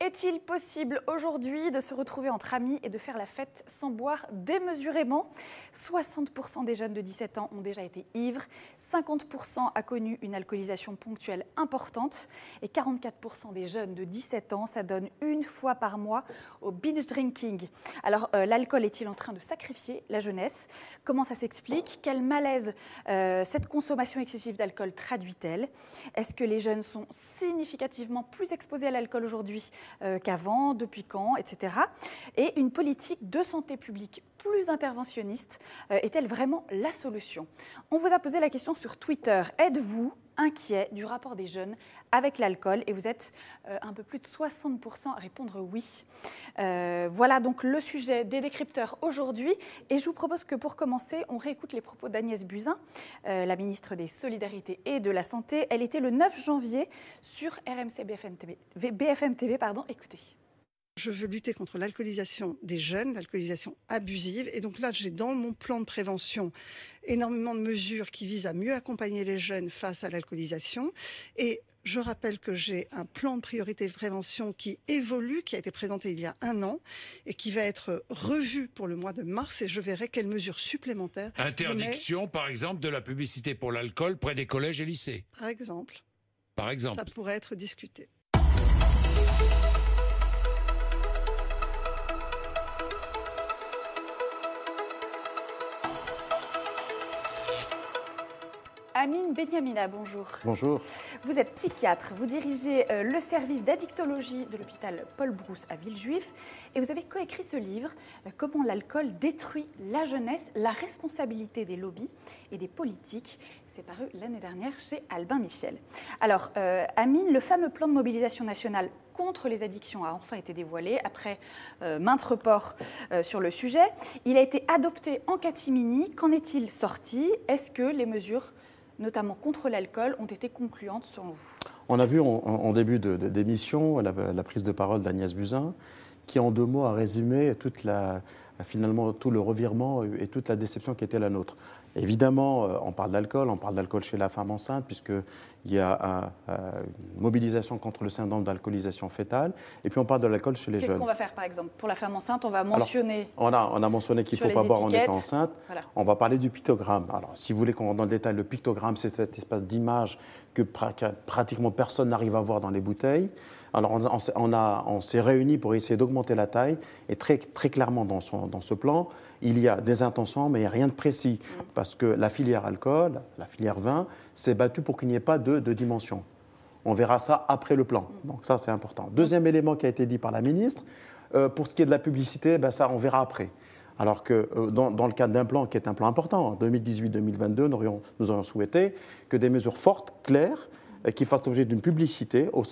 Est-il possible aujourd'hui de se retrouver entre amis et de faire la fête sans boire démesurément? 60% des jeunes de 17 ans ont déjà été ivres, 50% a connu une alcoolisation ponctuelle importante et 44% des jeunes de 17 ans s'adonnent une fois par mois au binge drinking. Alors l'alcool est-il en train de sacrifier la jeunesse? Comment ça s'explique? Quel malaise cette consommation excessive d'alcool traduit-elle? Est-ce que les jeunes sont significativement plus exposés à l'alcool aujourd'hui qu'avant, depuis quand, etc. Et une politique de santé publique plus interventionniste est-elle vraiment la solution? On vous a posé la question sur Twitter. Êtes-vous inquiet du rapport des jeunes avec l'alcool? Et vous êtes un peu plus de 60% à répondre oui. Voilà donc le sujet des décrypteurs aujourd'hui. Et je vous propose que pour commencer, on réécoute les propos d'Agnès Buzyn, la ministre des Solidarités et de la Santé. Elle était le 9 janvier sur RMC BFM TV. Écoutez. Je veux lutter contre l'alcoolisation des jeunes, l'alcoolisation abusive. Et donc là, j'ai dans mon plan de prévention énormément de mesures qui visent à mieux accompagner les jeunes face à l'alcoolisation. Et je rappelle que j'ai un plan de priorité de prévention qui évolue, qui a été présenté il y a 1 an et qui va être revu pour le mois de mars. Et je verrai quelles mesures supplémentaires. Interdiction, par exemple, de la publicité pour l'alcool près des collèges et lycées. Par exemple. Par exemple. Ça pourrait être discuté. Amine Benyamina, bonjour. Bonjour. Vous êtes psychiatre, vous dirigez le service d'addictologie de l'hôpital Paul Brousse à Villejuif et vous avez coécrit ce livre « Comment l'alcool détruit la jeunesse, la responsabilité des lobbies et des politiques ». C'est paru l'année dernière chez Albin Michel. Alors, Amine, le fameux plan de mobilisation nationale contre les addictions a enfin été dévoilé après maintes reports sur le sujet. Il a été adopté en catimini. Qu'en est-il sorti? Est-ce que les mesures notamment contre l'alcool, ont été concluantes selon vous? On a vu en début d'émission la prise de parole d'Agnès Buzyn, qui en 2 mots a résumé finalement tout le revirement et toute la déception qui était la nôtre. Évidemment, on parle d'alcool chez la femme enceinte, puisqu'il y a une mobilisation contre le syndrome d'alcoolisation fœtale, et puis on parle de l'alcool chez les jeunes. Qu'est-ce qu'on va faire, par exemple? Pour la femme enceinte, on va mentionner... Alors, on a mentionné qu'il ne faut pas boire en étant enceinte. Voilà. On va parler du pictogramme. Alors, si vous voulez qu'on rentre dans le détail, le pictogramme, c'est cet espace d'image que pratiquement personne n'arrive à voir dans les bouteilles. Alors, on s'est réunis pour essayer d'augmenter la taille, et très clairement dans ce plan, il y a des intentions, mais il n'y a rien de précis, parce que la filière alcool, la filière vin, s'est battue pour qu'il n'y ait pas de dimension. On verra ça après le plan, donc ça c'est important. Deuxième élément qui a été dit par la ministre, pour ce qui est de la publicité, ça on verra après. Alors que dans le cadre d'un plan qui est un plan important, en 2018-2022, nous aurions souhaité que des mesures fortes, claires, qui fassent l'objet d'une publicité en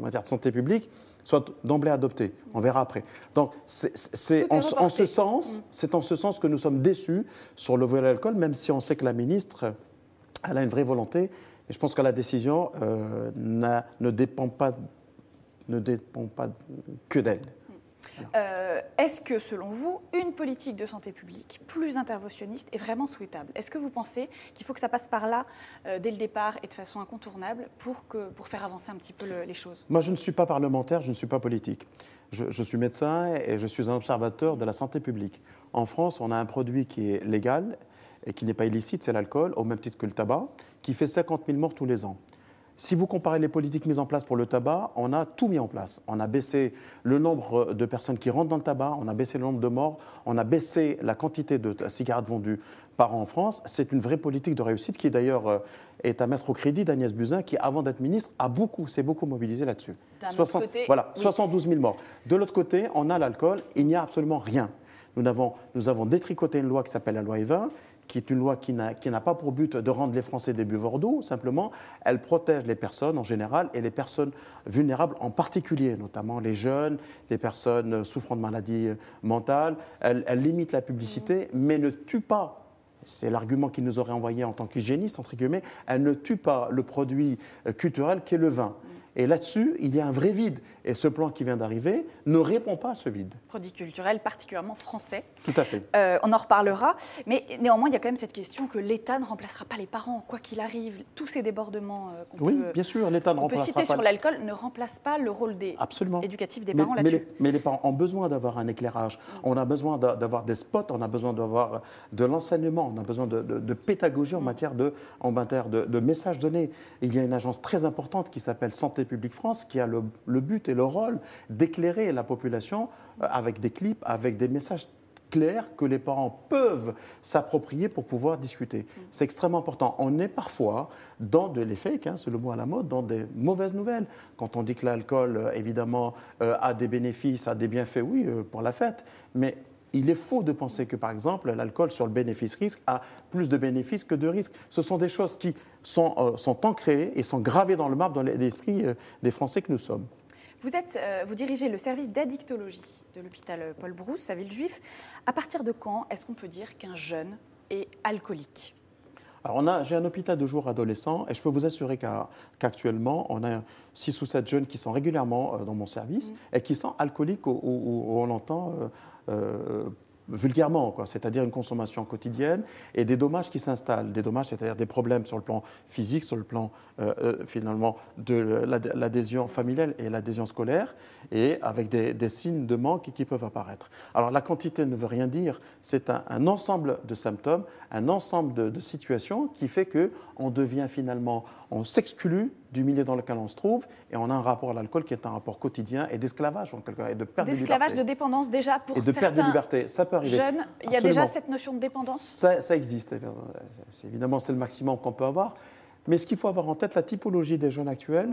matière de santé publique, soient d'emblée adoptées. On verra après. Donc, c'est en ce sens que nous sommes déçus sur le volet de l'alcool, même si on sait que la ministre, elle a une vraie volonté. Et je pense que la décision ne dépend pas que d'elle. Est-ce que, selon vous, une politique de santé publique plus interventionniste est vraiment souhaitable? Est-ce que vous pensez qu'il faut que ça passe par là dès le départ et de façon incontournable pour faire avancer un petit peu les choses? Moi, je ne suis pas parlementaire, je ne suis pas politique. Je suis médecin et je suis un observateur de la santé publique. En France, on a un produit qui est légal et qui n'est pas illicite, c'est l'alcool, au même titre que le tabac, qui fait 50 000 morts tous les ans. Si vous comparez les politiques mises en place pour le tabac, on a tout mis en place. On a baissé le nombre de personnes qui rentrent dans le tabac, on a baissé le nombre de morts, on a baissé la quantité de cigarettes vendues par an en France. C'est une vraie politique de réussite qui d'ailleurs est à mettre au crédit d'Agnès Buzyn qui, avant d'être ministre, s'est beaucoup mobilisée là-dessus. 72 000 morts. De l'autre côté, on a l'alcool, il n'y a absolument rien. Nous avons détricoté une loi qui s'appelle la loi Evin, qui est une loi qui n'a pas pour but de rendre les Français des buveurs d'eau, simplement, elle protège les personnes en général et les personnes vulnérables en particulier, notamment les jeunes, les personnes souffrant de maladies mentales. Elle limite la publicité, mais ne tue pas. C'est l'argument qu'il nous aurait envoyé en tant qu'hygiéniste, entre guillemets. Elle ne tue pas le produit culturel qu'est le vin. Et là-dessus, il y a un vrai vide. Et ce plan qui vient d'arriver ne répond pas à ce vide. Produit culturel particulièrement français. Tout à fait. On en reparlera. Mais néanmoins, il y a quand même cette question que l'État ne remplacera pas les parents, quoi qu'il arrive. Tous ces débordements Oui, bien sûr, l'État ne remplacera citer pas. sur l'alcool ne remplace pas le rôle éducatif des parents là-dessus. Mais les parents ont besoin d'avoir un éclairage. On a besoin d'avoir des spots, on a besoin d'avoir de l'enseignement, on a besoin de pédagogie en matière de messages donnés. Il y a une agence très importante qui s'appelle Santé publique France qui a le but et le rôle d'éclairer la population avec des clips, avec des messages clairs que les parents peuvent s'approprier pour pouvoir discuter. C'est extrêmement important. On est parfois dans les fakes, c'est le mot à la mode, dans des mauvaises nouvelles. Quand on dit que l'alcool, évidemment, a des bénéfices, a des bienfaits, oui, pour la fête, mais il est faux de penser que, par exemple, l'alcool sur le bénéfice-risque a plus de bénéfices que de risques. Ce sont des choses qui sont ancrées et sont gravées dans le marbre, dans l'esprit des Français que nous sommes. Vous dirigez le service d'addictologie de l'hôpital Paul Brousse à Villejuif. À partir de quand est-ce qu'on peut dire qu'un jeune est alcoolique ? Alors j'ai un hôpital de jour adolescent et je peux vous assurer qu'actuellement, on a 6 ou 7 jeunes qui sont régulièrement dans mon service et qui sont alcooliques où on l'entend vulgairement, c'est-à-dire une consommation quotidienne et des dommages qui s'installent. Des dommages, c'est-à-dire des problèmes sur le plan physique, sur le plan finalement de l'adhésion familiale et l'adhésion scolaire, et avec des signes de manque qui peuvent apparaître. Alors la quantité ne veut rien dire, c'est un ensemble de symptômes, un ensemble de situations qui fait qu'on devient finalement, on s'exclut du milieu dans lequel on se trouve et on a un rapport à l'alcool qui est un rapport quotidien et d'esclavage en quelque sorte, et de perte de liberté. D'esclavage, de dépendance déjà pour certains. Et de perte de liberté, ça peut arriver. Jeunes, il y a déjà cette notion de dépendance ? Ça existe, évidemment c'est le maximum qu'on peut avoir, mais ce qu'il faut avoir en tête, la typologie des jeunes actuels,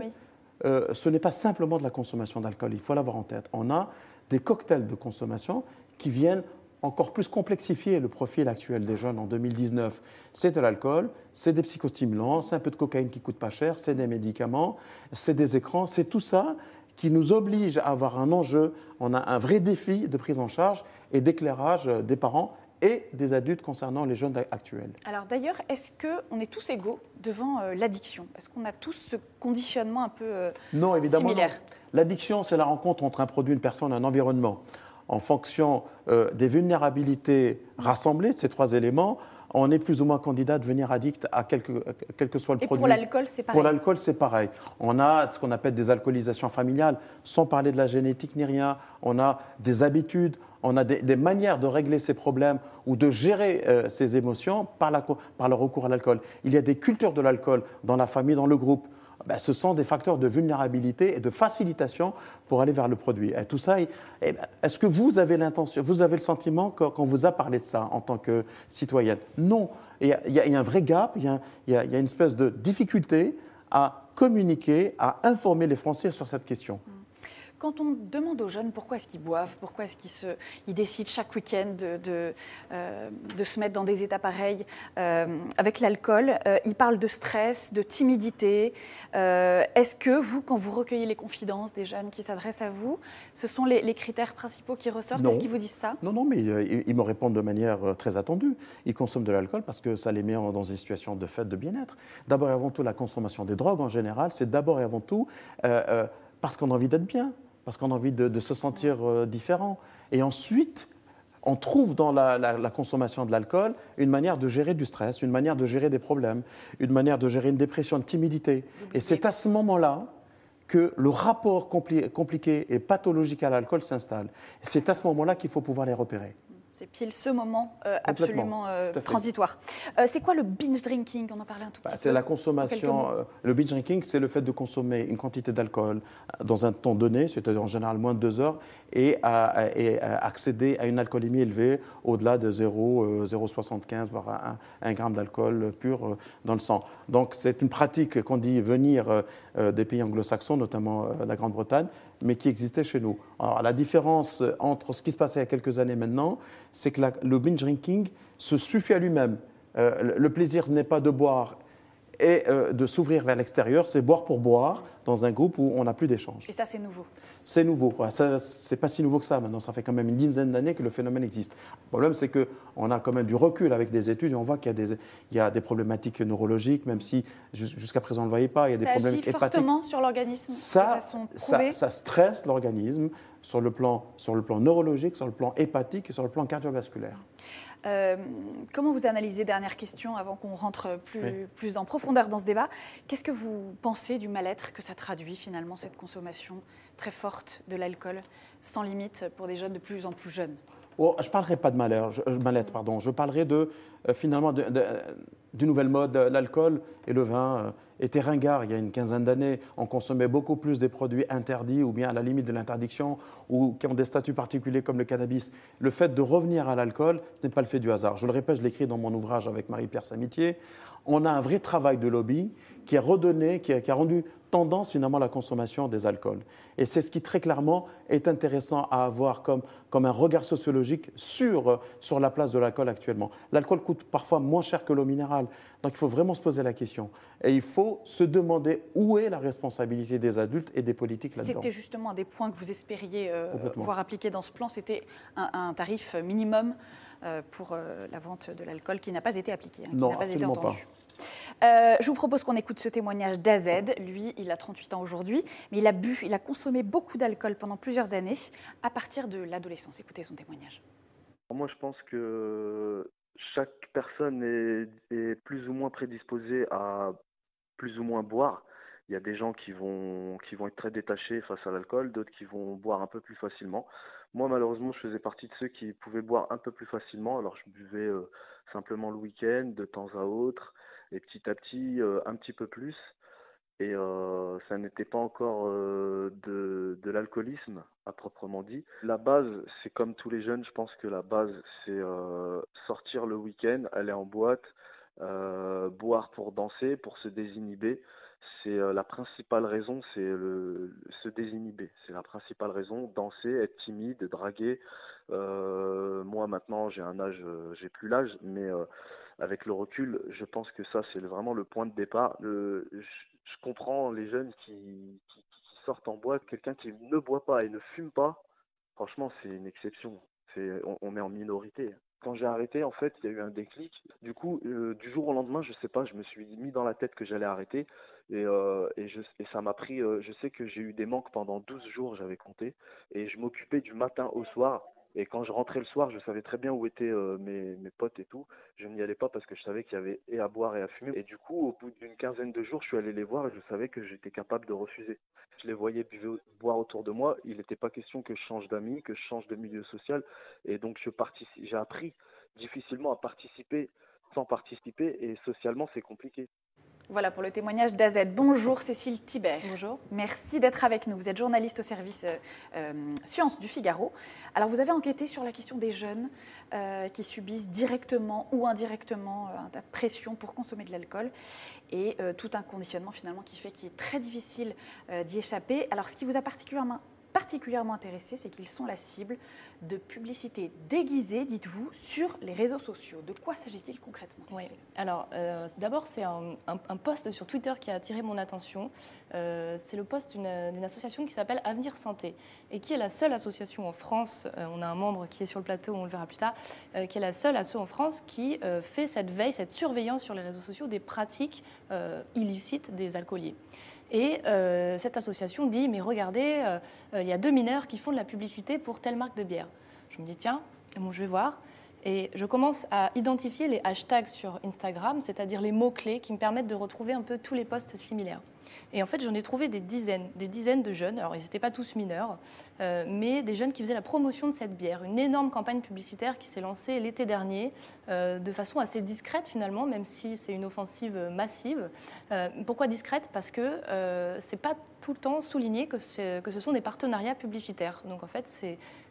ce n'est pas simplement de la consommation d'alcool, il faut l'avoir en tête. On a des cocktails de consommation qui viennent encore plus complexifier le profil actuel des jeunes en 2019. C'est de l'alcool, c'est des psychostimulants, c'est un peu de cocaïne qui ne coûte pas cher, c'est des médicaments, c'est des écrans, c'est tout ça qui nous oblige à avoir un enjeu. On a un vrai défi de prise en charge et d'éclairage des parents et des adultes concernant les jeunes actuels. Alors d'ailleurs, est-ce qu'on est tous égaux devant l'addiction ? Est-ce qu'on a tous ce conditionnement un peu non, évidemment, similaire ? Non. L'addiction, c'est la rencontre entre un produit, une personne et un environnement. En fonction des vulnérabilités rassemblées, ces 3 éléments, on est plus ou moins candidat à devenir addict à quel que soit le produit. Et pour l'alcool, c'est pareil ? Pour l'alcool, c'est pareil. On a ce qu'on appelle des alcoolisations familiales, sans parler de la génétique ni rien. On a des habitudes, on a des manières de régler ces problèmes ou de gérer ces émotions par le recours à l'alcool. Il y a des cultures de l'alcool dans la famille, dans le groupe. Ce sont des facteurs de vulnérabilité et de facilitation pour aller vers le produit. Et tout ça, est-ce que vous avez l'intention, vous avez le sentiment qu'on vous a parlé de ça en tant que citoyenne ? Non. Il y a un vrai gap, il y a une espèce de difficulté à communiquer, à informer les Français sur cette question. Quand on demande aux jeunes pourquoi est-ce qu'ils boivent, pourquoi est-ce qu'ils décident chaque week-end de se mettre dans des états pareils avec l'alcool, ils parlent de stress, de timidité. Est-ce que vous, quand vous recueillez les confidences des jeunes qui s'adressent à vous, ce sont les critères principaux qui ressortent ? Est-ce qu'ils vous disent ça ? Non, mais ils me répondent de manière très attendue. Ils consomment de l'alcool parce que ça les met dans une situation de fête, de bien-être. D'abord et avant tout, la consommation des drogues en général, c'est d'abord et avant tout parce qu'on a envie d'être bien. Parce qu'on a envie de se sentir différent. Et ensuite, on trouve dans la consommation de l'alcool une manière de gérer du stress, une manière de gérer des problèmes, une manière de gérer une dépression, une timidité. Et c'est à ce moment-là que le rapport compliqué et pathologique à l'alcool s'installe. C'est à ce moment-là qu'il faut pouvoir les repérer. C'est pile ce moment absolument transitoire. C'est quoi le binge drinking ? On en parlait un tout petit peu. C'est la consommation. Le binge drinking, c'est le fait de consommer une quantité d'alcool dans un temps donné, c'est-à-dire en général moins de 2 heures, et accéder à une alcoolémie élevée au-delà de 0,75 voire 1 gramme d'alcool pur dans le sang. Donc c'est une pratique qu'on dit venir des pays anglo-saxons, notamment la Grande-Bretagne, mais qui existait chez nous. Alors la différence entre ce qui se passait il y a quelques années maintenant, c'est que le binge drinking se suffit à lui-même. Le plaisir n'est pas de boire et de s'ouvrir vers l'extérieur, c'est boire pour boire, dans un groupe où on n'a plus d'échange. Et ça, c'est nouveau. C'est nouveau. C'est pas si nouveau que ça maintenant. Ça fait quand même une dizaine d'années que le phénomène existe. Le problème, c'est qu'on a quand même du recul avec des études et on voit qu'il y a des problématiques neurologiques, même si jusqu'à présent on ne le voyait pas. Il y a des problèmes hépatiques. Ça agit fortement sur l'organisme de façon prouvée. Ça stresse l'organisme sur le plan neurologique, sur le plan hépatique et sur le plan cardiovasculaire. Comment vous analysez, dernière question, avant qu'on rentre plus en profondeur dans ce débat, qu'est-ce que vous pensez du mal-être que ça traduit finalement, cette consommation très forte de l'alcool, sans limite, pour des jeunes de plus en plus jeunes? Oh, je ne parlerai pas de mal-être, pardon. Je parlerai finalement d'une nouvelle mode. L'alcool et le vin étaient ringards il y a une quinzaine d'années. On consommait beaucoup plus des produits interdits ou bien à la limite de l'interdiction ou qui ont des statuts particuliers comme le cannabis. Le fait de revenir à l'alcool, ce n'est pas le fait du hasard. Je le répète, je l'écris dans mon ouvrage avec Marie-Pierre Samitier. On a un vrai travail de lobby qui a rendu tendance finalement à la consommation des alcools. Et c'est ce qui très clairement est intéressant à avoir comme un regard sociologique sur la place de l'alcool actuellement. L'alcool coûte parfois moins cher que l'eau minérale, donc il faut vraiment se poser la question. Et il faut se demander où est la responsabilité des adultes et des politiques là-dedans. C'était justement un des points que vous espériez voir appliqué dans ce plan, c'était un tarif minimum pour la vente de l'alcool qui n'a pas été appliqué, qui n'a pas été entendu. Je vous propose qu'on écoute ce témoignage d'AZ. Lui, il a 38 ans aujourd'hui, mais il a consommé beaucoup d'alcool pendant plusieurs années à partir de l'adolescence. Écoutez son témoignage. Moi, je pense que chaque personne est plus ou moins prédisposée à plus ou moins boire. Il y a des gens qui vont être très détachés face à l'alcool, d'autres qui vont boire un peu plus facilement. Moi, malheureusement, je faisais partie de ceux qui pouvaient boire un peu plus facilement. Alors, je buvais simplement le week-end, de temps à autre, et petit à petit, un petit peu plus. Et ça n'était pas encore de l'alcoolisme à proprement dit. La base, c'est comme tous les jeunes, je pense que la base, c'est sortir le week-end, aller en boîte, boire pour danser, pour se désinhiber. C'est la principale raison, c'est se désinhiber. C'est la principale raison, danser, être timide, draguer. Moi maintenant, j'ai un âge, j'ai plus l'âge, mais avec le recul, je pense que ça, c'est vraiment le point de départ. Je comprends les jeunes qui sortent en boîte. Quelqu'un qui ne boit pas et ne fume pas, franchement, c'est une exception. On est en minorité. Quand j'ai arrêté, en fait, il y a eu un déclic. Du coup, du jour au lendemain, je sais pas, je me suis mis dans la tête que j'allais arrêter. Et ça m'a pris, je sais que j'ai eu des manques pendant 12 jours, j'avais compté. Et je m'occupais du matin au soir. Et quand je rentrais le soir, je savais très bien où étaient mes potes et tout. Je n'y allais pas parce que je savais qu'il y avait et à boire et à fumer. Et du coup, au bout d'une quinzaine de jours, je suis allé les voir et je savais que j'étais capable de refuser. Je les voyais boire autour de moi. Il n'était pas question que je change d'amis, que je change de milieu social. Et donc, j'ai appris difficilement à participer sans participer. Et socialement, c'est compliqué. Voilà pour le témoignage d'AZ. Bonjour Cécile Thibert. Bonjour. Merci d'être avec nous. Vous êtes journaliste au service Sciences du Figaro. Alors vous avez enquêté sur la question des jeunes qui subissent directement ou indirectement la pression pour consommer de l'alcool et tout un conditionnement finalement qui est très difficile d'y échapper. Alors ce qui vous a particulièrement intéressé, c'est qu'ils sont la cible de publicités déguisées, dites-vous, sur les réseaux sociaux. De quoi s'agit-il concrètement? Oui. Alors, d'abord, c'est un post sur Twitter qui a attiré mon attention. C'est le post d'une association qui s'appelle Avenir Santé et qui est la seule association en France, on a un membre qui est sur le plateau, on le verra plus tard, qui est la seule asso en France qui fait cette veille, cette surveillance sur les réseaux sociaux des pratiques illicites des alcooliers. Et cette association dit, mais regardez, il y a 2 mineurs qui font de la publicité pour telle marque de bière. Je me dis, tiens, bon, je vais voir. Et je commence à identifier les hashtags sur Instagram, c'est-à-dire les mots-clés qui me permettent de retrouver un peu tous les posts similaires. Et en fait, j'en ai trouvé des dizaines de jeunes. Alors, ils n'étaient pas tous mineurs, mais des jeunes qui faisaient la promotion de cette bière. Une énorme campagne publicitaire qui s'est lancée l'été dernier, de façon assez discrète finalement, même si c'est une offensive massive. Pourquoi discrète? Parce que c'est pas tout le temps souligné que ce sont des partenariats publicitaires. Donc, en fait,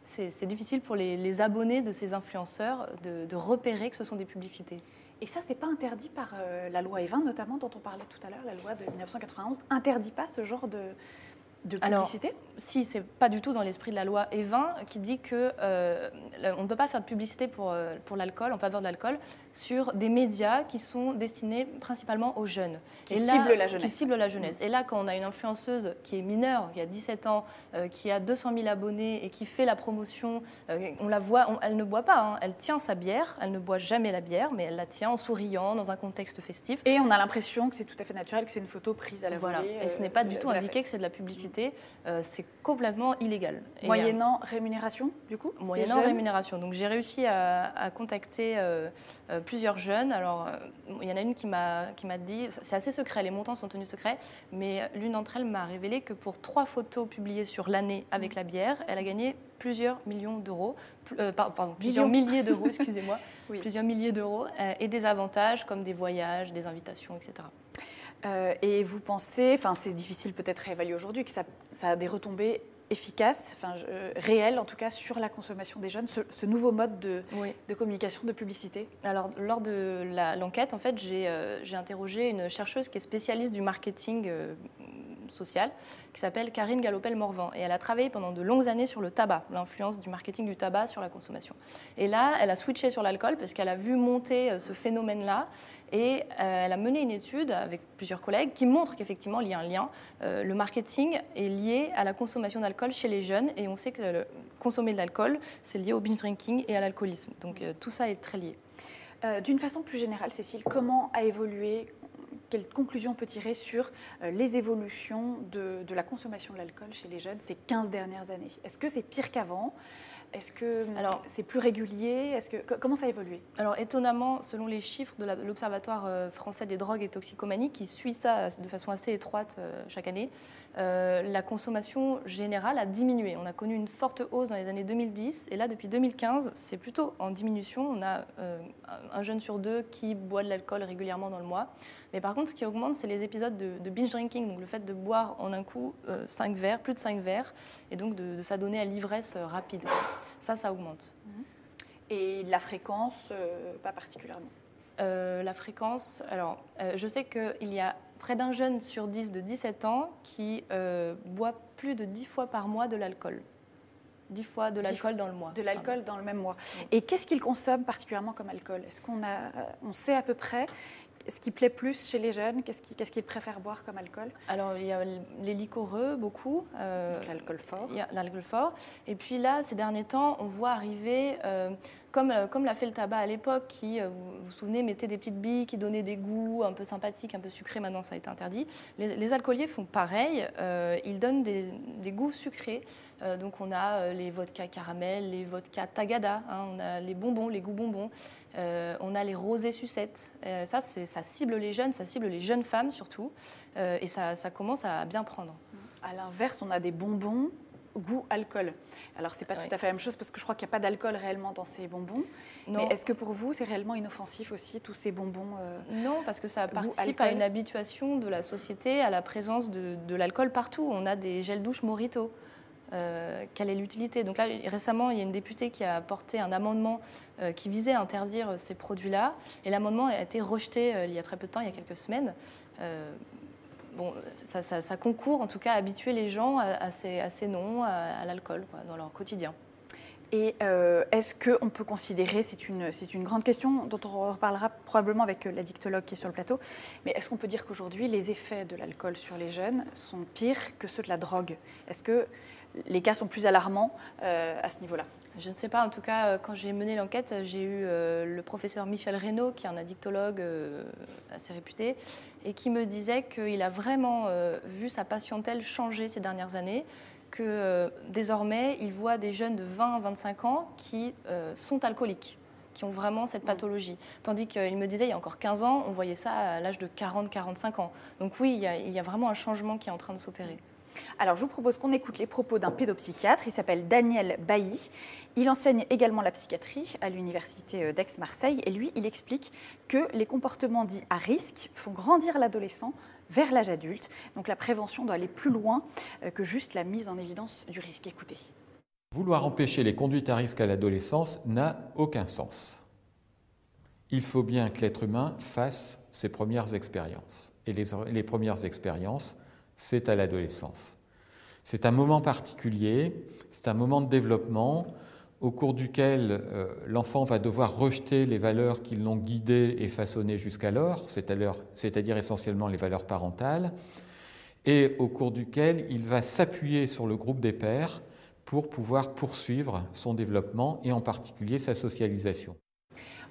c'est difficile pour les abonnés de ces influenceurs de repérer que ce sont des publicités. Et ça, c'est pas interdit par la loi Evin, notamment, dont on parlait tout à l'heure, la loi de 1991, interdit pas ce genre de publicité? Si, c'est pas du tout dans l'esprit de la loi E20 qui dit que on ne peut pas faire de publicité pour l'alcool, en faveur de l'alcool, sur des médias qui sont destinés principalement aux jeunes. Qui ciblent la jeunesse. Qui ciblent la jeunesse. Et là, quand on a une influenceuse qui est mineure, qui a 17 ans, qui a 200 000 abonnés et qui fait la promotion, on la voit, elle ne boit pas, hein, elle tient sa bière, elle ne boit jamais la bière, mais elle la tient en souriant, dans un contexte festif. Et on a l'impression que c'est tout à fait naturel, que c'est une photo prise à la volée. Voilà. Et ce n'est pas du tout indiqué que c'est de la publicité, c'est complètement illégal. Moyennant rémunération, du coup? Moyennant rémunération. Donc j'ai réussi à contacter plusieurs jeunes. Alors, il y en a une qui m'a dit, c'est assez secret, les montants sont tenus secrets, mais l'une d'entre elles m'a révélé que pour 3 photos publiées sur l'année avec la bière, elle a gagné plusieurs millions d'euros, plusieurs milliers d'euros, excusez-moi, oui. Plusieurs milliers d'euros, et des avantages comme des voyages, des invitations, etc. Et vous pensez, enfin c'est difficile peut-être à évaluer aujourd'hui, que ça a des retombées efficaces, réelles en tout cas, sur la consommation des jeunes, ce nouveau mode de communication, de publicité? Alors, lors de l'enquête, en fait, j'ai interrogé une chercheuse qui est spécialiste du marketing social, qui s'appelle Karine Galopel-Morvan. Et elle a travaillé pendant de longues années sur le tabac, l'influence du marketing du tabac sur la consommation. Et là, elle a switché sur l'alcool parce qu'elle a vu monter ce phénomène-là. Et elle a mené une étude avec plusieurs collègues qui montre qu'effectivement, il y a un lien. Le marketing est lié à la consommation d'alcool chez les jeunes. Et on sait que consommer de l'alcool, c'est lié au binge drinking et à l'alcoolisme. Donc tout ça est très lié. D'une façon plus générale, Cécile, comment a évolué, quelle conclusion on peut tirer sur les évolutions de la consommation de l'alcool chez les jeunes ces 15 dernières années? Est-ce que c'est pire qu'avant? Est-ce que c'est plus régulier? Comment ça a évolué? Alors, étonnamment, selon les chiffres de l'Observatoire français des drogues et toxicomanies, qui suit ça de façon assez étroite chaque année, la consommation générale a diminué. On a connu une forte hausse dans les années 2010, et là, depuis 2015, c'est plutôt en diminution. On a un jeune sur 2 qui boit de l'alcool régulièrement dans le mois. Mais par contre, ce qui augmente, c'est les épisodes de binge drinking, donc le fait de boire en un coup 5 verres, plus de 5 verres, et donc de s'adonner à l'ivresse rapide. Ça augmente. Et la fréquence, pas particulièrement? La fréquence, alors, je sais qu'il y a près d'un jeune sur 10 de 17 ans qui boit plus de 10 fois par mois de l'alcool. 10 fois de l'alcool dans le mois. De l'alcool dans le même mois. Oui. Et qu'est-ce qu'il consomme particulièrement comme alcool? Est-ce on sait à peu près ce qui plaît plus chez les jeunes? Qu'est-ce qu'ils préfèrent boire comme alcool? Alors, il y a les liquoreux, beaucoup. L'alcool fort. Il y a l'alcool fort. Et puis là, ces derniers temps, on voit arriver, comme l'a fait le tabac à l'époque, qui, vous vous souvenez, mettait des petites billes qui donnaient des goûts un peu sympathiques, un peu sucrés. Maintenant, ça a été interdit. Les alcooliers font pareil. Ils donnent des goûts sucrés. Donc, on a les vodkas caramel, les vodkas tagada. On a les bonbons, les goûts bonbons. On a les rosés sucettes. Ça cible les jeunes, ça cible les jeunes femmes surtout. Et ça commence à bien prendre. À l'inverse, on a des bonbons goût alcool. Alors, ce n'est pas tout à fait la même chose parce que je crois qu'il n'y a pas d'alcool réellement dans ces bonbons. Non. Mais est-ce que pour vous, c'est réellement inoffensif aussi, tous ces bonbons Non, parce que ça participe à une habituation de la société à la présence de l'alcool partout. On a des gels douche Morito. Quelle est l'utilité? Donc là, récemment, il y a une députée qui a porté un amendement qui visait à interdire ces produits-là. Et l'amendement a été rejeté il y a très peu de temps, il y a quelques semaines. Ça concourt en tout cas à habituer les gens à ces noms, à l'alcool dans leur quotidien. Et est-ce qu'on peut considérer, c'est une grande question dont on reparlera probablement avec l'addictologue qui est sur le plateau, mais est-ce qu'on peut dire qu'aujourd'hui, les effets de l'alcool sur les jeunes sont pires que ceux de la drogue? Est-ce que les cas sont plus alarmants à ce niveau-là? Je ne sais pas. En tout cas, quand j'ai mené l'enquête, j'ai eu le professeur Michel Reynaud, qui est un addictologue assez réputé, et qui me disait qu'il a vraiment vu sa patientèle changer ces dernières années, que désormais, il voit des jeunes de 20 à 25 ans qui sont alcooliques, qui ont vraiment cette pathologie. Tandis qu'il me disait, il y a encore 15 ans, on voyait ça à l'âge de 40-45 ans. Donc oui, il y a vraiment un changement qui est en train de s'opérer. Alors, je vous propose qu'on écoute les propos d'un pédopsychiatre. Il s'appelle Daniel Bailly. Il enseigne également la psychiatrie à l'université d'Aix-Marseille. Et lui, il explique que les comportements dits à risque font grandir l'adolescent vers l'âge adulte. Donc, la prévention doit aller plus loin que juste la mise en évidence du risque. Écoutez. Vouloir empêcher les conduites à risque à l'adolescence n'a aucun sens. Il faut bien que l'être humain fasse ses premières expériences. Et les premières expériences, c'est à l'adolescence. C'est un moment particulier, c'est un moment de développement au cours duquel l'enfant va devoir rejeter les valeurs qui l'ont guidé et façonné jusqu'alors, c'est-à-dire essentiellement les valeurs parentales, et au cours duquel il va s'appuyer sur le groupe des pairs pour pouvoir poursuivre son développement et en particulier sa socialisation.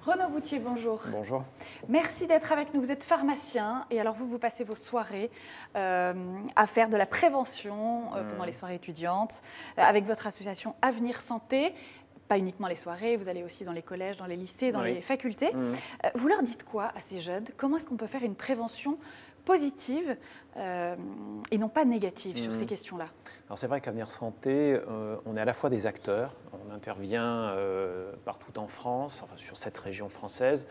Renaud Boutier, bonjour. Bonjour. Merci d'être avec nous. Vous êtes pharmacien et alors vous passez vos soirées à faire de la prévention pendant les soirées étudiantes avec votre association Avenir Santé. Pas uniquement les soirées, vous allez aussi dans les collèges, dans les lycées, dans les facultés. Vous leur dites quoi à ces jeunes? Comment est-ce qu'on peut faire une prévention positive et non pas négative sur ces questions-là? Alors c'est vrai qu'Avenir Santé, on est à la fois des acteurs, on intervient partout en France, enfin sur cette région française,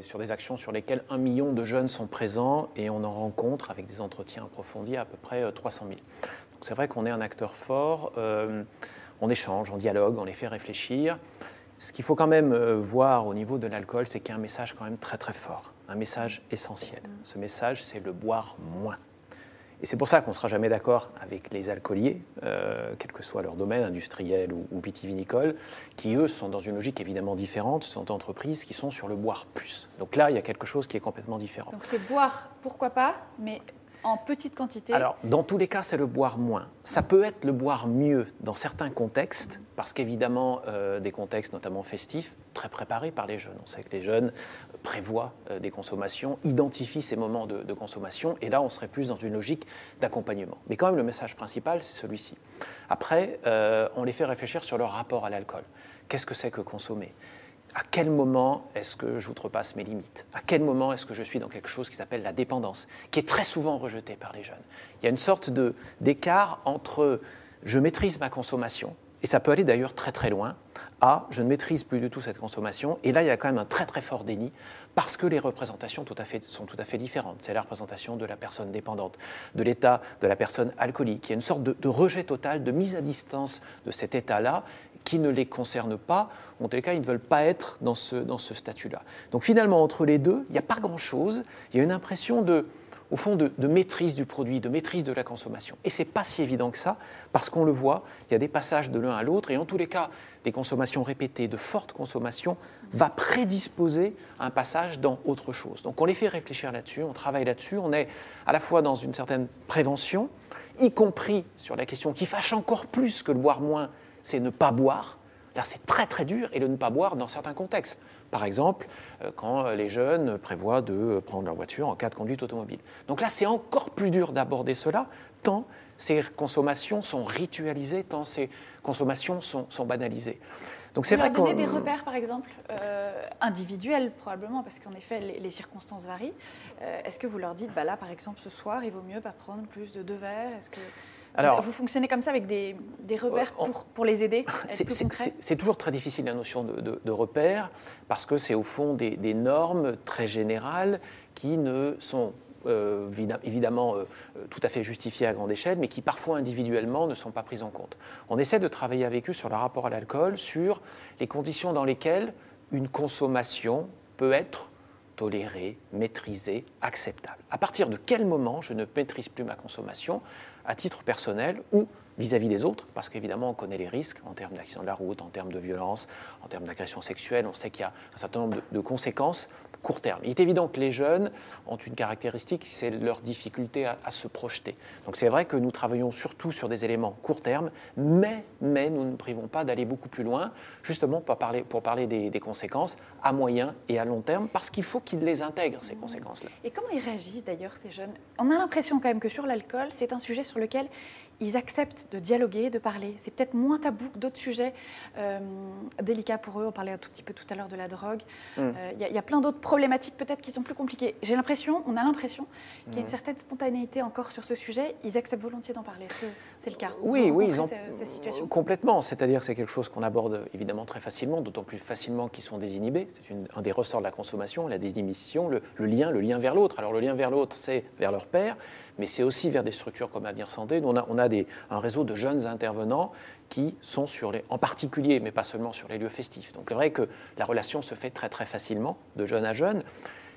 sur des actions sur lesquelles 1 million de jeunes sont présents et on en rencontre avec des entretiens approfondis à peu près 300 000. Donc c'est vrai qu'on est un acteur fort, on échange, on dialogue, on les fait réfléchir. Ce qu'il faut quand même voir au niveau de l'alcool, c'est qu'il y a un message quand même très très fort, un message essentiel. Ce message, c'est le boire moins. Et c'est pour ça qu'on ne sera jamais d'accord avec les alcooliers, quel que soit leur domaine, industriel ou vitivinicole, qui eux sont dans une logique évidemment différente, ce sont des entreprises qui sont sur le boire plus. Donc là, il y a quelque chose qui est complètement différent. Donc c'est boire, pourquoi pas, mais en petite quantité. Alors, dans tous les cas, c'est le boire moins. Ça peut être le boire mieux dans certains contextes, parce qu'évidemment, des contextes notamment festifs, très préparés par les jeunes. On sait que les jeunes prévoient des consommations, identifient ces moments de consommation, et là, on serait plus dans une logique d'accompagnement. Mais quand même, le message principal, c'est celui-ci. Après, on les fait réfléchir sur leur rapport à l'alcool. Qu'est-ce que c'est que consommer ? À quel moment est-ce que j'outrepasse mes limites? À quel moment est-ce que je suis dans quelque chose qui s'appelle la dépendance, qui est très souvent rejetée par les jeunes? Il y a une sorte d'écart entre je maîtrise ma consommation, et ça peut aller d'ailleurs très très loin, à je ne maîtrise plus du tout cette consommation, et là il y a quand même un très très fort déni, parce que les représentations sont tout à fait différentes. C'est la représentation de la personne dépendante, de l'état de la personne alcoolique. Il y a une sorte de rejet total, de mise à distance de cet état-là, qui ne les concerne pas, ou en tous les cas, ils ne veulent pas être dans ce statut-là. Donc finalement, entre les deux, il n'y a pas grand-chose. Il y a une impression au fond, de maîtrise du produit, de maîtrise de la consommation. Et ce n'est pas si évident que ça, parce qu'on le voit, il y a des passages de l'un à l'autre, et en tous les cas, des consommations répétées, de fortes consommations, va prédisposer à un passage dans autre chose. Donc on les fait réfléchir là-dessus, on travaille là-dessus, on est à la fois dans une certaine prévention, y compris sur la question qui fâche encore plus que le boire moins, c'est ne pas boire. Là, c'est très très dur, et le ne pas boire dans certains contextes. Par exemple, quand les jeunes prévoient de prendre leur voiture en cas de conduite automobile. Donc là, c'est encore plus dur d'aborder cela, tant ces consommations sont ritualisées, tant ces consommations sont banalisées. Donc c'est vrai qu'on... Vous leur donnez des repères, par exemple, individuels probablement, parce qu'en effet, les circonstances varient. Est-ce que vous leur dites, là, par exemple, ce soir, il vaut mieux pas prendre plus de 2 verres? Est-ce que... Alors, vous fonctionnez comme ça avec des repères pour les aider à être plus concrets? C'est toujours très difficile la notion de repères, parce que c'est au fond des normes très générales qui ne sont évidemment tout à fait justifiées à grande échelle, mais qui parfois individuellement ne sont pas prises en compte. On essaie de travailler avec eux sur le rapport à l'alcool, sur les conditions dans lesquelles une consommation peut être tolérée, maîtrisée, acceptable. À partir de quel moment je ne maîtrise plus ma consommation à titre personnel ou vis-à-vis des autres, parce qu'évidemment on connaît les risques en termes d'accident de la route, en termes de violence, en termes d'agression sexuelle, on sait qu'il y a un certain nombre de conséquences court terme. Il est évident que les jeunes ont une caractéristique, c'est leur difficulté à se projeter. Donc c'est vrai que nous travaillons surtout sur des éléments court terme, mais nous ne privons pas d'aller beaucoup plus loin, justement pour parler des conséquences à moyen et à long terme, parce qu'il faut qu'ils les intègrent, ces conséquences-là. Et comment ils réagissent d'ailleurs, ces jeunes? On a l'impression quand même que sur l'alcool, c'est un sujet sur lequel ils acceptent de dialoguer, de parler. C'est peut-être moins tabou que d'autres sujets délicats pour eux. On parlait un tout petit peu tout à l'heure de la drogue. Il y a plein d'autres problématiques peut-être qui sont plus compliquées. On a l'impression qu'il y a une certaine spontanéité encore sur ce sujet. Ils acceptent volontiers d'en parler. Est-ce que c'est le cas? Oui, ils ont cette situation. Complètement. C'est-à-dire que c'est quelque chose qu'on aborde évidemment très facilement, d'autant plus facilement qu'ils sont désinhibés. C'est un des ressorts de la consommation, la désinhibition, le lien vers l'autre. Alors le lien vers l'autre, c'est vers leur père, mais c'est aussi vers des structures comme Avenir Santé. Nous, on a un réseau de jeunes intervenants qui sont en particulier, mais pas seulement sur les lieux festifs. Donc c'est vrai que la relation se fait très très facilement, de jeune à jeune.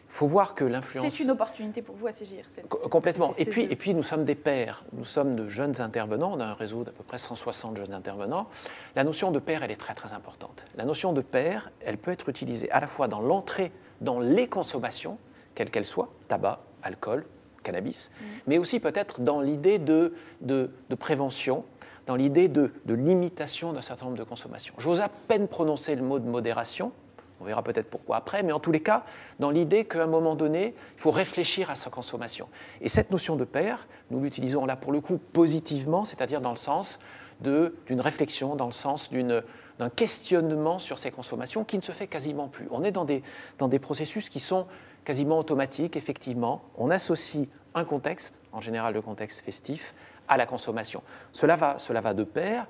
faut voir que l'influence... C'est une opportunité pour vous à saisir. Complètement. Et puis, nous sommes des pairs. Nous sommes de jeunes intervenants. On a un réseau d'à peu près 160 jeunes intervenants. La notion de pair, elle est très, très importante. La notion de pair, elle peut être utilisée à la fois dans l'entrée, dans les consommations, quelles qu'elles soient, tabac, alcool, cannabis, mais aussi peut-être dans l'idée de prévention, dans l'idée de limitation d'un certain nombre de consommations. J'ose à peine prononcer le mot de modération. On verra peut-être pourquoi après, mais en tous les cas, dans l'idée qu'à un moment donné, il faut réfléchir à sa consommation. Et cette notion de pair, nous l'utilisons là pour le coup positivement, c'est-à-dire dans le sens d'une réflexion, dans le sens d'un questionnement sur ces consommations qui ne se fait quasiment plus. On est dans des processus qui sont quasiment automatiques, effectivement. On associe un contexte, en général le contexte festif, à la consommation. Cela va de pair.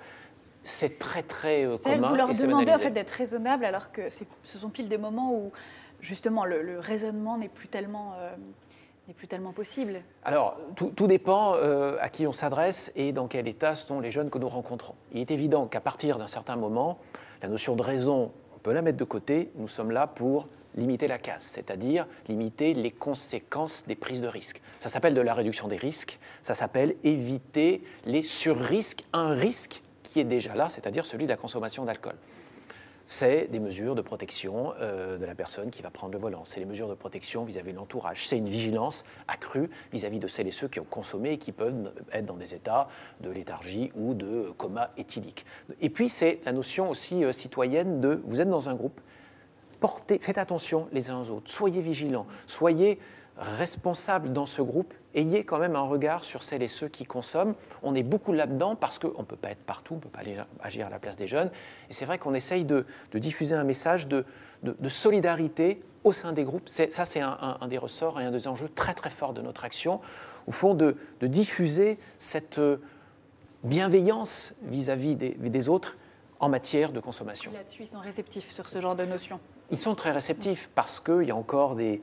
C'est très, très commun. Vous leur et demandez en fait d'être raisonnable alors que ce sont pile des moments où justement le raisonnement n'est plus tellement possible. Alors, tout dépend à qui on s'adresse et dans quel état sont les jeunes que nous rencontrons. Il est évident qu'à partir d'un certain moment, la notion de raison, on peut la mettre de côté. Nous sommes là pour limiter la casse, c'est-à-dire limiter les conséquences des prises de risques. Ça s'appelle de la réduction des risques, ça s'appelle éviter les surrisques, un risque qui est déjà là, c'est-à-dire celui de la consommation d'alcool. C'est des mesures de protection de la personne qui va prendre le volant. C'est les mesures de protection vis-à-vis de l'entourage. C'est une vigilance accrue vis-à-vis de celles et ceux qui ont consommé et qui peuvent être dans des états de léthargie ou de coma éthylique. Et puis, c'est la notion aussi citoyenne de vous êtes dans un groupe, faites attention les uns aux autres, soyez vigilants, soyez responsables dans ce groupe, ayez quand même un regard sur celles et ceux qui consomment. On est beaucoup là-dedans parce qu'on ne peut pas être partout, on ne peut pas agir à la place des jeunes. Et c'est vrai qu'on essaye de diffuser un message de solidarité au sein des groupes. Ça, c'est un des ressorts et un des enjeux très très forts de notre action, au fond de diffuser cette bienveillance vis-à-vis des autres en matière de consommation. Là-dessus, ils sont réceptifs sur ce genre de notions. Ils sont très réceptifs parce qu'il y a encore des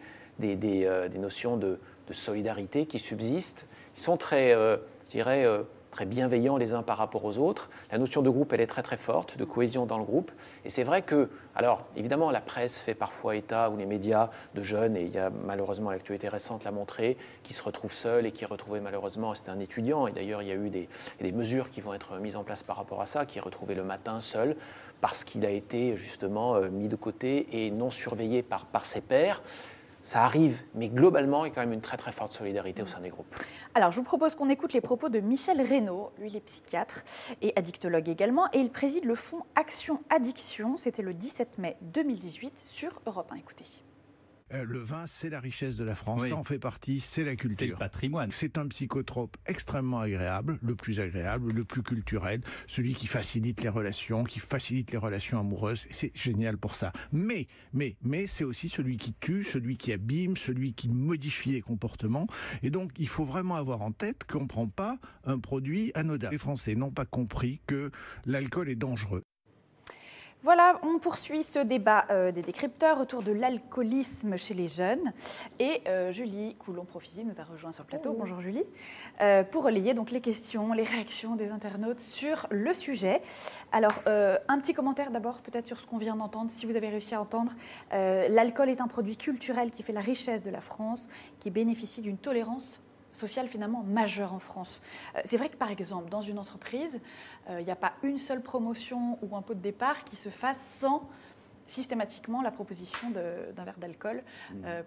notions de solidarité qui subsistent. Ils sont très, je dirais, très bienveillants les uns par rapport aux autres. La notion de groupe, elle est très très forte, de cohésion dans le groupe. Et c'est vrai que, alors évidemment, la presse fait parfois état, ou les médias, de jeunes, et il y a malheureusement l'actualité récente l'a montré, qui se retrouvent seuls et qui est retrouvé malheureusement, c'était un étudiant, et d'ailleurs il y a eu des mesures qui vont être mises en place par rapport à ça, qui est retrouvé le matin seul, parce qu'il a été justement mis de côté et non surveillé par ses pairs. Ça arrive, mais globalement, il y a quand même une très très forte solidarité au sein des groupes. Alors, je vous propose qu'on écoute les propos de Michel Reynaud. Lui, il est psychiatre et addictologue également, et il préside le fonds Action Addiction. C'était le 17 mai 2018 sur Europe 1. Écoutez. Le vin, c'est la richesse de la France, oui. Ça en fait partie, c'est la culture. C'est le patrimoine. C'est un psychotrope extrêmement agréable, le plus culturel, celui qui facilite les relations, amoureuses, c'est génial pour ça. Mais c'est aussi celui qui tue, celui qui abîme, celui qui modifie les comportements, et donc il faut vraiment avoir en tête qu'on ne prend pas un produit anodin. Les Français n'ont pas compris que l'alcool est dangereux. Voilà, on poursuit ce débat des décrypteurs autour de l'alcoolisme chez les jeunes. Et Julie Coulon-Profisi nous a rejoint sur le plateau. Bonjour Julie. Pour relayer donc les questions, les réactions des internautes sur le sujet. Alors, un petit commentaire d'abord peut-être sur ce qu'on vient d'entendre, si vous avez réussi à entendre. L'alcool est un produit culturel qui fait la richesse de la France, qui bénéficie d'une tolérance sociale finalement majeure en France. C'est vrai que par exemple, dans une entreprise, il n'y a pas une seule promotion ou un pot de départ qui se fasse sans systématiquement la proposition d'un verre d'alcool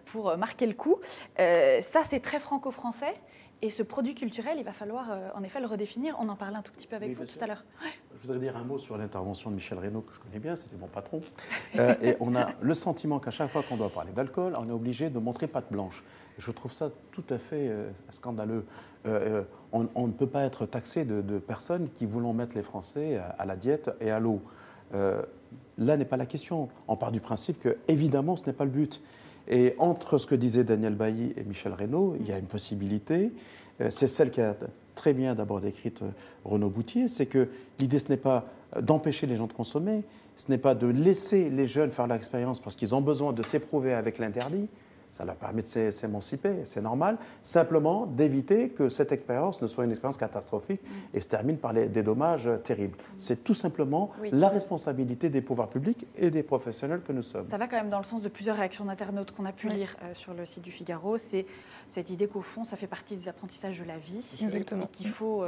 pour marquer le coup. Ça, c'est très franco-français. Et ce produit culturel, il va falloir en effet le redéfinir. On en parlait un tout petit peu avec vous tout à l'heure. Ouais. Je voudrais dire un mot sur l'intervention de Michel Reynaud, que je connais bien, c'était mon patron. Et on a le sentiment qu'à chaque fois qu'on doit parler d'alcool, on est obligé de montrer patte blanche. Et je trouve ça tout à fait scandaleux. On ne peut pas être taxé de personnes qui voulons mettre les Français à la diète et à l'eau. Là n'est pas la question. On part du principe que, évidemment, ce n'est pas le but. Et entre ce que disaient Daniel Bailly et Michel Reynaud, il y a une possibilité. C'est celle qu'a très bien d'abord décrite Renaud Bouttier, c'est que l'idée, ce n'est pas d'empêcher les gens de consommer, ce n'est pas de laisser les jeunes faire l'expérience parce qu'ils ont besoin de s'éprouver avec l'interdit, Ça leur permet de s'émanciper, c'est normal. Simplement d'éviter que cette expérience ne soit une expérience catastrophique et se termine par des dommages terribles. C'est tout simplement la responsabilité des pouvoirs publics et des professionnels que nous sommes. Ça va quand même dans le sens de plusieurs réactions d'internautes qu'on a pu lire sur le site du Figaro. C'est cette idée qu'au fond, ça fait partie des apprentissages de la vie. Exactement. Et qu'il faut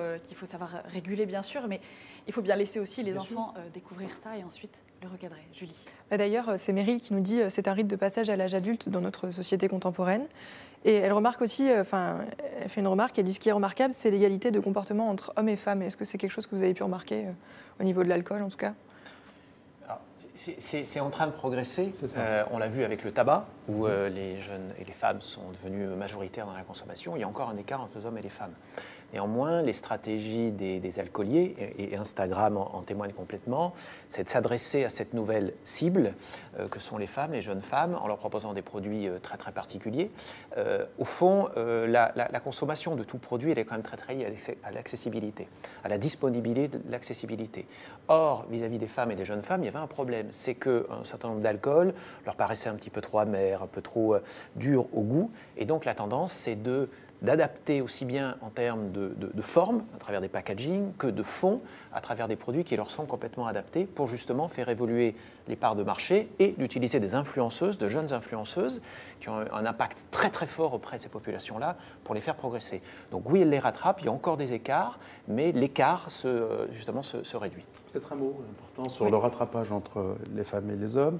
savoir réguler, bien sûr, mais il faut bien laisser aussi les enfants découvrir ça et ensuite le recadrer. Julie. D'ailleurs, c'est Meryl qui nous dit c'est un rite de passage à l'âge adulte dans notre société contemporaine. Et elle remarque aussi, elle fait une remarque, elle dit ce qui est remarquable, c'est l'égalité de comportement entre hommes et femmes. Est-ce que c'est quelque chose que vous avez pu remarquer au niveau de l'alcool, en tout cas? C'est en train de progresser. On l'a vu avec le tabac, où les jeunes et les femmes sont devenus majoritaires dans la consommation. Il y a encore un écart entre les hommes et les femmes. Néanmoins, les stratégies des alcooliers, et Instagram en témoigne complètement, c'est de s'adresser à cette nouvelle cible, que sont les femmes, les jeunes femmes, en leur proposant des produits très très particuliers. Au fond, la consommation de tout produit, elle est quand même très très liée à l'accessibilité, à la disponibilité de l'accessibilité. Or, vis-à-vis des femmes et des jeunes femmes, il y avait un problème, c'est qu'un certain nombre d'alcools leur paraissait un petit peu trop amer, un peu trop dur au goût, et donc la tendance, c'est d'adapter aussi bien en termes de forme, à travers des packaging, que de fond, à travers des produits qui leur sont complètement adaptés pour justement faire évoluer les parts de marché et d'utiliser des influenceuses, de jeunes influenceuses, qui ont un impact très très fort auprès de ces populations-là pour les faire progresser. Donc oui, elles les rattrapent, il y a encore des écarts, mais l'écart se réduit. C'est un mot important sur le rattrapage entre les femmes et les hommes.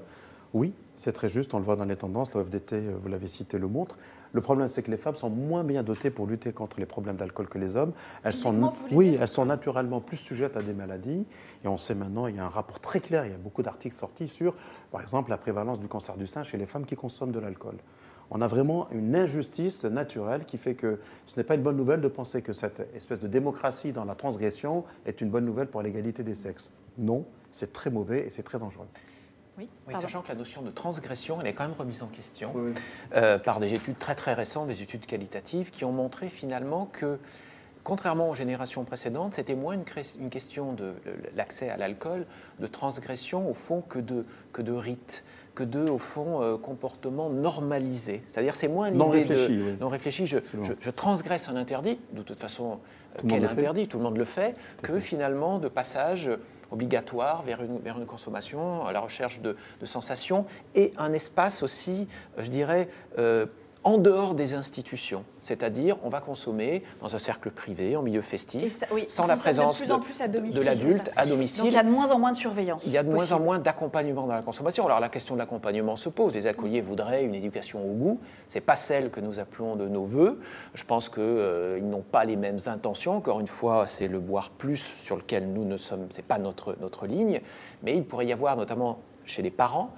Oui, c'est très juste, on le voit dans les tendances, l'OFDT, vous l'avez cité, le montre. Le problème, c'est que les femmes sont moins bien dotées pour lutter contre les problèmes d'alcool que les hommes. Elles sont naturellement plus sujettes à des maladies. Et on sait maintenant, il y a un rapport très clair, il y a beaucoup d'articles sortis sur, par exemple, la prévalence du cancer du sein chez les femmes qui consomment de l'alcool. On a vraiment une injustice naturelle qui fait que ce n'est pas une bonne nouvelle de penser que cette espèce de démocratie dans la transgression est une bonne nouvelle pour l'égalité des sexes. Non, c'est très mauvais et c'est très dangereux. Oui, sachant que la notion de transgression, elle est quand même remise en question par des études très très récentes, des études qualitatives, qui ont montré finalement que, contrairement aux générations précédentes, c'était moins une question de l'accès à l'alcool, de transgression au fond que de rite, que de, au fond, comportement normalisé. C'est-à-dire c'est moins l'idée de non réfléchi, je transgresse un interdit, de toute façon, quel interdit, tout le monde le fait, que finalement de passage obligatoire vers une consommation, à la recherche de sensations, et un espace aussi, je dirais, en dehors des institutions. C'est-à-dire, on va consommer dans un cercle privé, en milieu festif, sans la présence de l'adulte à domicile. Donc il y a de moins en moins de surveillance. Il y a de moins en moins d'accompagnement dans la consommation. Alors la question de l'accompagnement se pose. Les alcooliers voudraient une éducation au goût. Ce n'est pas celle que nous appelons de nos voeux. Je pense qu'ils n'ont pas les mêmes intentions. Encore une fois, c'est le boire plus sur lequel nous ne sommes, ce n'est pas notre ligne. Mais il pourrait y avoir notamment chez les parents,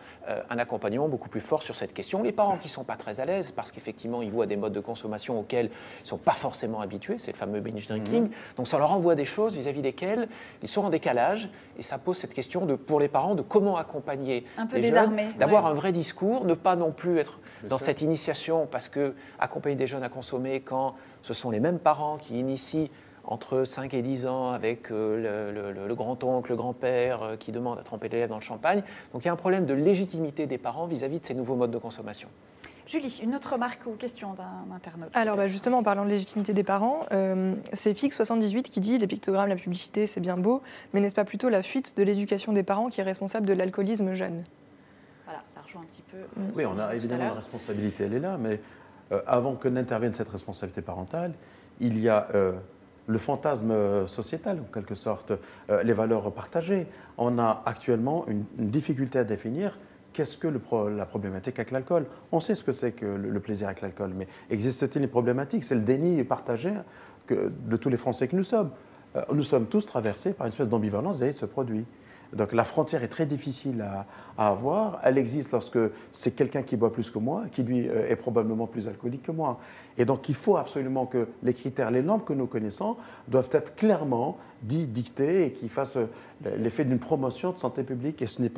un accompagnement beaucoup plus fort sur cette question. Les parents qui ne sont pas très à l'aise parce qu'effectivement, ils voient des modes de consommation auxquels ils ne sont pas forcément habitués, c'est le fameux binge drinking. Donc ça leur envoie des choses vis-à-vis desquelles ils sont en décalage et ça pose cette question pour les parents de comment accompagner les jeunes, d'avoir un vrai discours, ne pas non plus être dans cette initiation parce que accompagner des jeunes à consommer quand ce sont les mêmes parents qui initient entre 5 et 10 ans avec le grand-oncle, le grand-père qui demande à tremper l'élève dans le champagne. Donc il y a un problème de légitimité des parents vis-à-vis de ces nouveaux modes de consommation. Julie, une autre remarque ou question d'un internaute? Alors justement, en parlant de légitimité des parents, c'est Fix78 qui dit « Les pictogrammes, la publicité, c'est bien beau, mais n'est-ce pas plutôt la fuite de l'éducation des parents qui est responsable de l'alcoolisme jeune ?» Voilà, ça rejoint un petit peu... Oui, on a évidemment la responsabilité, elle est là, mais avant que n'intervienne cette responsabilité parentale, il y a... le fantasme sociétal, en quelque sorte, les valeurs partagées. On a actuellement une difficulté à définir qu'est-ce que la problématique avec l'alcool. On sait ce que c'est que le plaisir avec l'alcool, mais existe-t-il une problématique? C'est le déni partagé de tous les Français que nous sommes. Nous sommes tous traversés par une espèce d'ambivalence vis-à-vis de ce produit. Donc la frontière est très difficile à avoir. Elle existe lorsque c'est quelqu'un qui boit plus que moi, qui lui est probablement plus alcoolique que moi. Et donc il faut absolument que les critères, les normes que nous connaissons doivent être clairement dictés et qui fassent l'effet d'une promotion de santé publique. Et ce n'est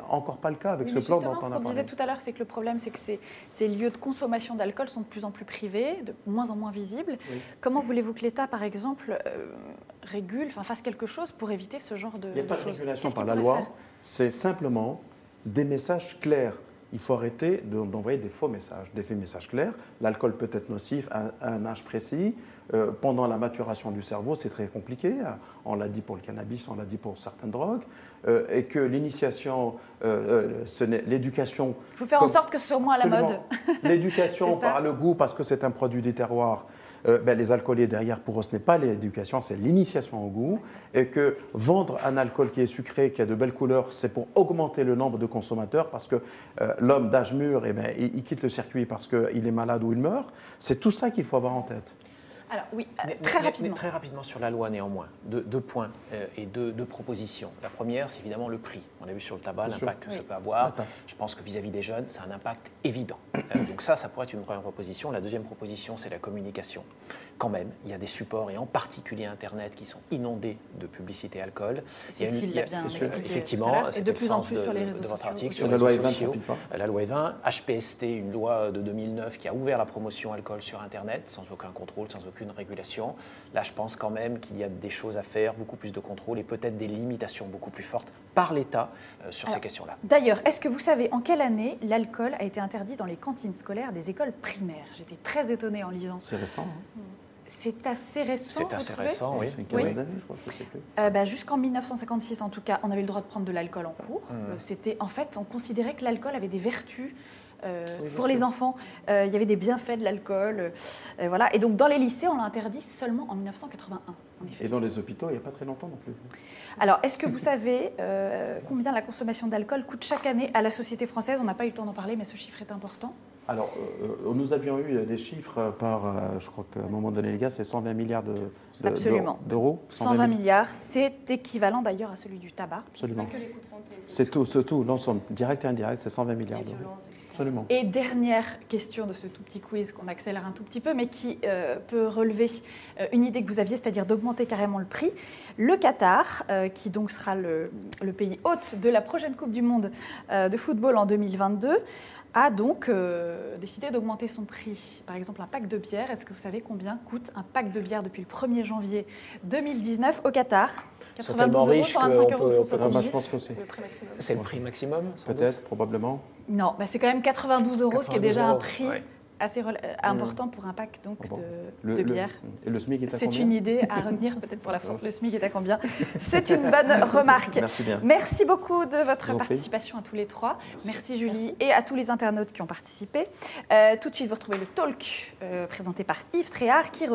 encore pas le cas avec ce plan dont on a parlé. Ce qu'on disait tout à l'heure, c'est que le problème, c'est que ces lieux de consommation d'alcool sont de plus en plus privés, de moins en moins visibles. Oui. Comment voulez-vous que l'État, par exemple, régule, fasse quelque chose pour éviter ce genre de choses? Il n'y a pas de régulation par la loi, c'est simplement des messages clairs Il faut arrêter d'envoyer des faux messages, des faits messages clairs. L'alcool peut être nocif à un âge précis. Pendant la maturation du cerveau, c'est très compliqué. On l'a dit pour le cannabis, on l'a dit pour certaines drogues. Et que l'initiation, l'éducation... Il faut faire en sorte que ce soit moins à la mode. L'éducation par le goût, parce que c'est un produit des terroirs. Les alcooliers derrière, pour eux, ce n'est pas l'éducation, c'est l'initiation au goût. Et que vendre un alcool qui est sucré, qui a de belles couleurs, c'est pour augmenter le nombre de consommateurs, parce que l'homme d'âge mûr, il quitte le circuit parce qu'il est malade ou il meurt. C'est tout ça qu'il faut avoir en tête. Alors oui, très rapidement. Très rapidement sur la loi néanmoins, deux points et deux propositions. La première, c'est évidemment le prix. On a vu sur le tabac l'impact que ça peut avoir. Je pense que vis-à-vis des jeunes, c'est un impact évident. Donc ça pourrait être une première proposition. La deuxième proposition, c'est la communication. Quand même, il y a des supports, et en particulier Internet, qui sont inondés de publicité alcool. Cécile l'a bien expliqué. Effectivement, et de plus en plus sur les réseaux sociaux. Sur la loi E20, la loi E20, HPST, une loi de 2009 qui a ouvert la promotion alcool sur Internet, sans aucun contrôle, sans aucune régulation. Là, je pense quand même qu'il y a des choses à faire, beaucoup plus de contrôle et peut-être des limitations beaucoup plus fortes par l'État sur ces questions-là. D'ailleurs, est-ce que vous savez en quelle année l'alcool a été interdit dans les cantines scolaires des écoles primaires? J'étais très étonnée en lisant. C'est récent, hein. C'est assez récent. C'est assez récent, oui. C'est une quinzaine d'années, je crois, je sais plus. Jusqu'en 1956, en tout cas, on avait le droit de prendre de l'alcool en cours. En fait, on considérait que l'alcool avait des vertus pour les enfants. Il y avait des bienfaits de l'alcool. Voilà. Et donc, dans les lycées, on l'a interdit seulement en 1981. En effet. Et dans les hôpitaux, il n'y a pas très longtemps non plus. Alors, est-ce que vous savez combien la consommation d'alcool coûte chaque année à la société française? On n'a pas eu le temps d'en parler, mais ce chiffre est important. Alors, nous avions eu des chiffres je crois qu'à un moment donné, les gars, c'est 120 milliards d'euros. 120 milliards, c'est équivalent d'ailleurs à celui du tabac. Absolument. C'est pas que les coûts de santé. C'est tout, l'ensemble, direct et indirect, c'est 120 milliards d'euros. Absolument. Et dernière question de ce tout petit quiz qu'on accélère un tout petit peu, mais qui peut relever une idée que vous aviez, c'est-à-dire d'augmenter carrément le prix. Le Qatar, qui donc sera le pays hôte de la prochaine Coupe du Monde de football en 2022, a donc décidé d'augmenter son prix. Par exemple, un pack de bière, est-ce que vous savez combien coûte un pack de bière depuis le 1er janvier 2019 au Qatar? 92 €, 125 €, 170 €. Je pense que c'est le prix maximum. Peut-être, probablement. Non, c'est quand même 92 €, ce qui est déjà un prix assez important pour un pack donc, de bière. Et le SMIC est à combien? C'est une idée à retenir peut-être pour la France. Le SMIC est à combien? C'est une bonne remarque. Merci bien. Merci beaucoup de votre participation à tous les trois. Merci Julie et à tous les internautes qui ont participé. Tout de suite, vous retrouvez le talk présenté par Yves Tréhard qui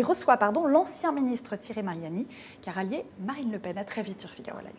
reçoit l'ancien ministre Thierry Mariani qui a rallié Marine Le Pen. À très vite sur Figaro Live.